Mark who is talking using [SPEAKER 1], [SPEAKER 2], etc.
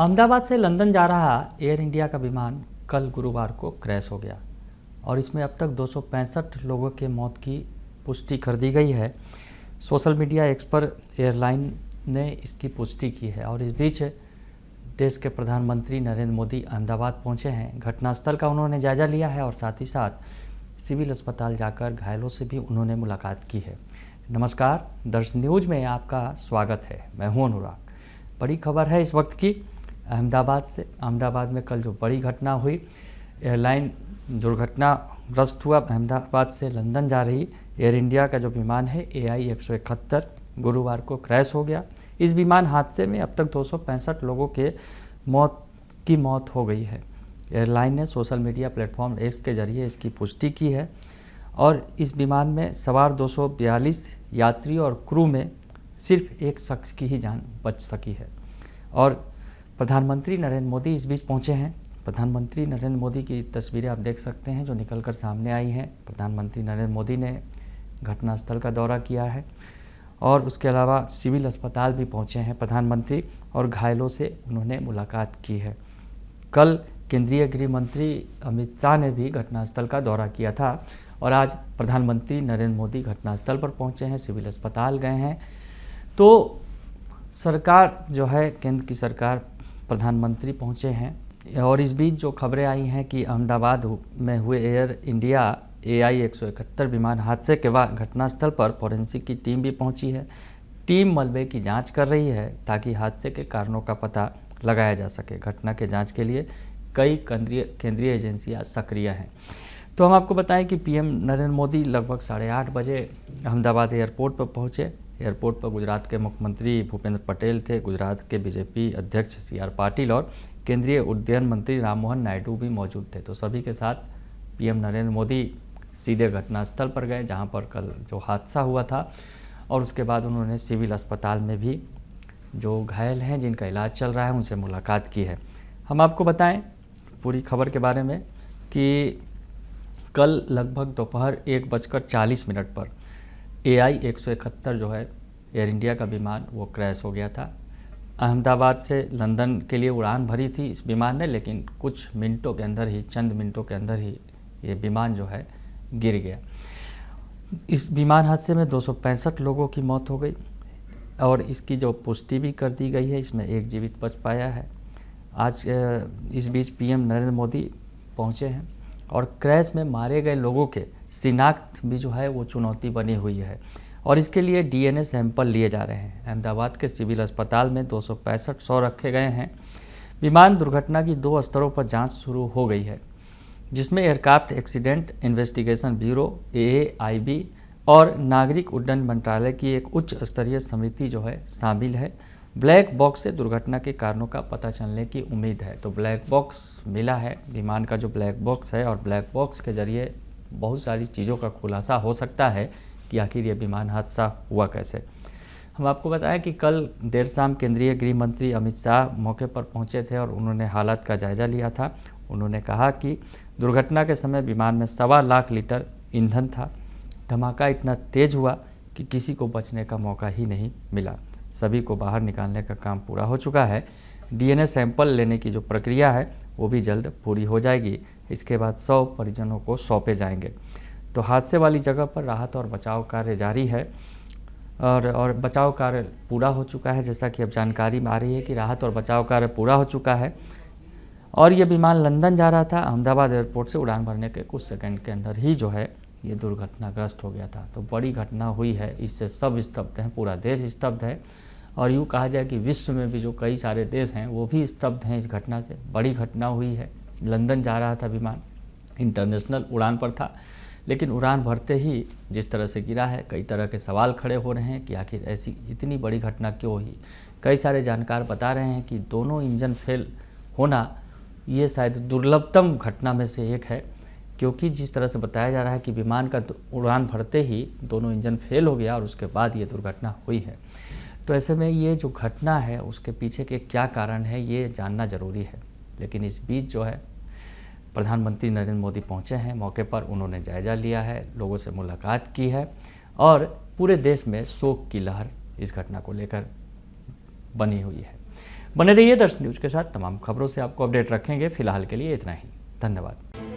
[SPEAKER 1] अहमदाबाद से लंदन जा रहा एयर इंडिया का विमान कल गुरुवार को क्रैश हो गया और इसमें अब तक 265 लोगों के मौत की पुष्टि कर दी गई है। सोशल मीडिया एक्स पर एयरलाइन ने इसकी पुष्टि की है और इस बीच देश के प्रधानमंत्री नरेंद्र मोदी अहमदाबाद पहुंचे हैं। घटनास्थल का उन्होंने जायजा लिया है और साथ ही साथ सिविल अस्पताल जाकर घायलों से भी उन्होंने मुलाकात की है। नमस्कार, दर्शन न्यूज में आपका स्वागत है। मैं हूं अनुराग। बड़ी खबर है इस वक्त की अहमदाबाद में कल जो बड़ी घटना हुई, एयरलाइन दुर्घटनाग्रस्त हुआ। अहमदाबाद से लंदन जा रही एयर इंडिया का जो विमान है AI 171 गुरुवार को क्रैश हो गया। इस विमान हादसे में अब तक 265 लोगों के मौत हो गई है। एयरलाइन ने सोशल मीडिया प्लेटफॉर्म एक्स के जरिए इसकी पुष्टि की है और इस विमान में सवार 242 यात्री और क्रू में सिर्फ एक शख्स की ही जान बच सकी है। और प्रधानमंत्री नरेंद्र मोदी इस बीच पहुंचे हैं। प्रधानमंत्री नरेंद्र मोदी की तस्वीरें आप देख सकते हैं जो निकलकर सामने आई हैं। प्रधानमंत्री नरेंद्र मोदी ने घटनास्थल का दौरा किया है और उसके अलावा सिविल अस्पताल भी पहुंचे हैं प्रधानमंत्री और घायलों से उन्होंने मुलाकात की है। कल केंद्रीय गृह मंत्री अमित शाह ने भी घटनास्थल का दौरा किया था और आज प्रधानमंत्री नरेंद्र मोदी घटनास्थल पर पहुंचे हैं, सिविल अस्पताल गए हैं। तो सरकार जो है, केंद्र की सरकार, प्रधानमंत्री पहुंचे हैं और इस बीच जो खबरें आई हैं कि अहमदाबाद में हुए एयर इंडिया AI 171 विमान हादसे के बाद घटनास्थल पर फॉरेंसिक की टीम भी पहुंची है। टीम मलबे की जांच कर रही है ताकि हादसे के कारणों का पता लगाया जा सके। घटना के जांच के लिए कई केंद्रीय एजेंसियां सक्रिय हैं। तो हम आपको बताएं कि PM नरेंद्र मोदी लगभग 8:30 बजे अहमदाबाद एयरपोर्ट पर पहुंचे। एयरपोर्ट पर गुजरात के मुख्यमंत्री भूपेंद्र पटेल थे, गुजरात के BJP अध्यक्ष CR पाटिल और केंद्रीय उड्डयन मंत्री राममोहन नायडू भी मौजूद थे। तो सभी के साथ PM नरेंद्र मोदी सीधे घटनास्थल पर गए जहां पर कल जो हादसा हुआ था और उसके बाद उन्होंने सिविल अस्पताल में भी जो घायल हैं, जिनका इलाज चल रहा है, उनसे मुलाकात की है। हम आपको बताएं पूरी खबर के बारे में कि कल लगभग दोपहर 1:40 पर AI 171 जो है एयर इंडिया का विमान वो क्रैश हो गया था। अहमदाबाद से लंदन के लिए उड़ान भरी थी इस विमान ने, लेकिन कुछ मिनटों के अंदर ही, चंद मिनटों के अंदर ही ये विमान जो है गिर गया। इस विमान हादसे में 265 लोगों की मौत हो गई और इसकी जो पुष्टि भी कर दी गई है, इसमें एक जीवित बच पाया है। आज इस बीच PM नरेंद्र मोदी पहुँचे हैं और क्रैश में मारे गए लोगों के शिनाख्त भी जो है वो चुनौती बनी हुई है और इसके लिए DNA सैंपल लिए जा रहे हैं। अहमदाबाद के सिविल अस्पताल में 265 रखे गए हैं। विमान दुर्घटना की 2 स्तरों पर जांच शुरू हो गई है, जिसमें aircraft accident investigation bureau AAIB और नागरिक उड्डयन मंत्रालय की एक उच्च स्तरीय समिति जो है शामिल है। ब्लैक बॉक्स से दुर्घटना के कारणों का पता चलने की उम्मीद है। तो ब्लैक बॉक्स मिला है, विमान का जो ब्लैक बॉक्स है, और ब्लैक बॉक्स के जरिए बहुत सारी चीज़ों का खुलासा हो सकता है कि आखिर ये विमान हादसा हुआ कैसे। हम आपको बताएं कि कल देर शाम केंद्रीय गृह मंत्री अमित शाह मौके पर पहुंचे थे और उन्होंने हालात का जायजा लिया था। उन्होंने कहा कि दुर्घटना के समय विमान में 1.25 लाख लीटर ईंधन था। धमाका इतना तेज हुआ कि किसी को बचने का मौका ही नहीं मिला। सभी को बाहर निकालने का काम पूरा हो चुका है। DNA सैंपल लेने की जो प्रक्रिया है वो भी जल्द पूरी हो जाएगी। इसके बाद 100 परिजनों को सौंपे जाएंगे। तो हादसे वाली जगह पर राहत और बचाव कार्य जारी है और बचाव कार्य पूरा हो चुका है। जैसा कि अब जानकारी में आ रही है कि राहत और बचाव कार्य पूरा हो चुका है और ये विमान लंदन जा रहा था। अहमदाबाद एयरपोर्ट से उड़ान भरने के कुछ सेकंड के अंदर ही जो है ये दुर्घटनाग्रस्त हो गया था। तो बड़ी घटना हुई है, इससे सब स्तब्ध हैं, पूरा देश स्तब्ध है और यूँ कहा जाए कि विश्व में भी जो कई सारे देश हैं वो भी स्तब्ध हैं इस घटना से। बड़ी घटना हुई है। लंदन जा रहा था विमान, इंटरनेशनल उड़ान पर था, लेकिन उड़ान भरते ही जिस तरह से गिरा है, कई तरह के सवाल खड़े हो रहे हैं कि आखिर ऐसी इतनी बड़ी घटना क्यों हुई। कई सारे जानकार बता रहे हैं कि दोनों इंजन फेल होना ये शायद दुर्लभतम घटना में से एक है, क्योंकि जिस तरह से बताया जा रहा है कि विमान का उड़ान भरते ही दोनों इंजन फेल हो गया और उसके बाद ये दुर्घटना हुई है। तो ऐसे में ये जो घटना है उसके पीछे के क्या कारण है ये जानना ज़रूरी है। लेकिन इस बीच जो है प्रधानमंत्री नरेंद्र मोदी पहुंचे हैं मौके पर, उन्होंने जायजा लिया है, लोगों से मुलाकात की है और पूरे देश में शोक की लहर इस घटना को लेकर बनी हुई है। बने रहिए दर्शन न्यूज के साथ, तमाम खबरों से आपको अपडेट रखेंगे। फिलहाल के लिए इतना ही, धन्यवाद।